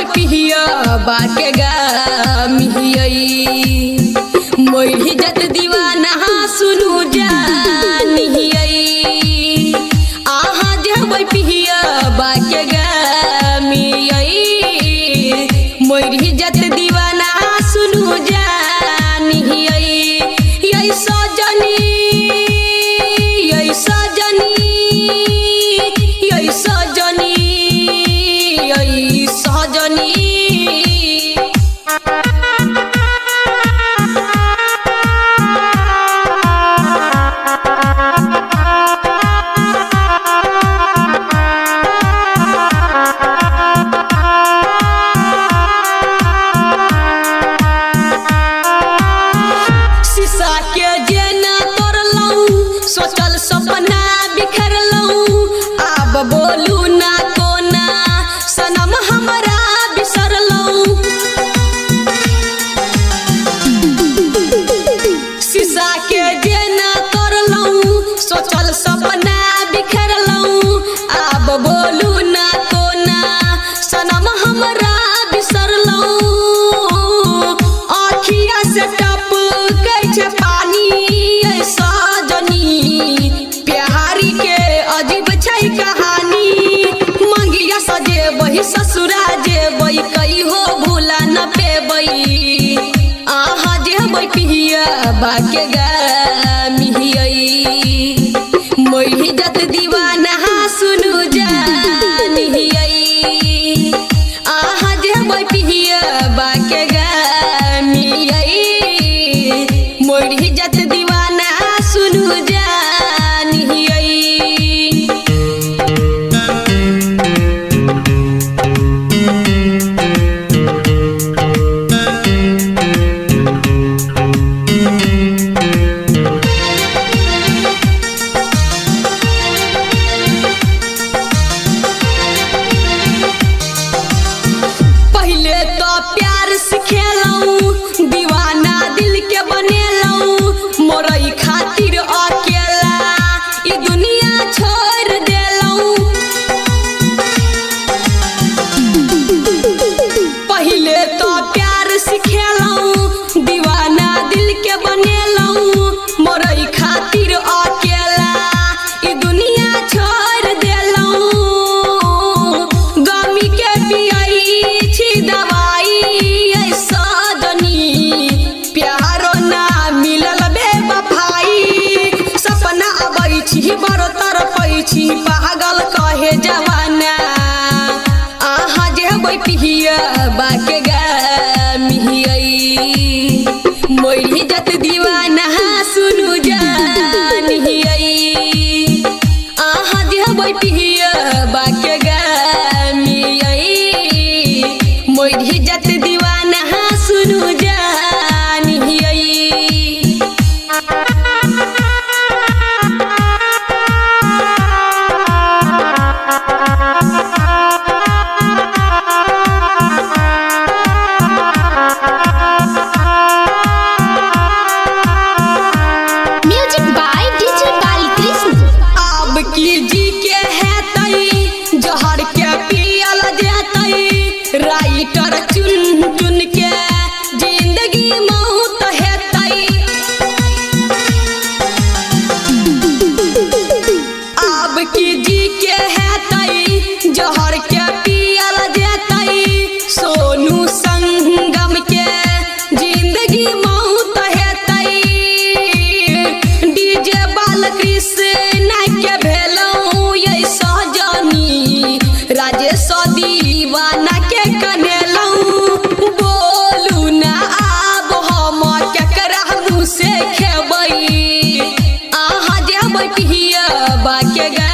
पिहिया बाके गामियई मोरी जत दीवाना सुनु जानियई आहा जब पिहिया बाके गामियई मोरी जत दीवाना सुनु जानियई यई सजनी यई सजनी यई सजनी सहजनी शीशा के जेना तोड़लऊ सोचल सपना बिखरलऊ अब बोलू ना कोना सनम हमरा बिसरलऊ शीशा के जेना तोड़लऊ सोचल सपना बिखरलऊ अब बोलू ना कोना सनम हमरा बिसरलऊ आँखिया से टपकै छै पानी ऐसा जनी प्यारी के अजीब छै कहानी मंगिया सजेबै ससुरा जेबै कहियो भूला न पेबै आहा जेबै पिहिया बाके गामियई मोरी जत दीवाना सुनु जानियई आहा जेबै पिहिया बाके गामियई मोरी जत दीवाना सुनु जानियई पहले तो प्यार सिखेलऊ दीवाना दिल के बनेलऊ मोरई खातिर अकेला ई दुनिया छोड़ देलऊ पहले तो प्यार सिखेलऊ दीवाना दिल के बनेलऊ मोरई खातिर अकेला ई दुनिया छोड़ देलऊ गमी के पियई छी दवाई ऐसा जनी प्यारो ना मिलल बेवफाई सपना अबै छी बड़ तरपै छी पागल कहे जवाना आहा जेबै पिहिया बाके गामियई मोरी जत दीवाना सुनु जानियई आहा जेबै पिहिया बाके गामियई मोरी जत दीवाना सुनु जानियई म्यूजिक बाय डीजे बालकृष्ण अब की जी के हेतई जहर के पियल जेतई राइटर चुन चुन के जिंदगी मौत हेतई अब की जी के हेतई जहर के पियल जेतई सोनू संगम के जिंदगी मौत हेतई डीजे बालकृष्ण के भेलऊ ये सहजनी राजेश दीवाना के कनेलऊ बोलू ना आब हम केकरा मुँह से खेबै आहा जेबै पिहिया बाके गा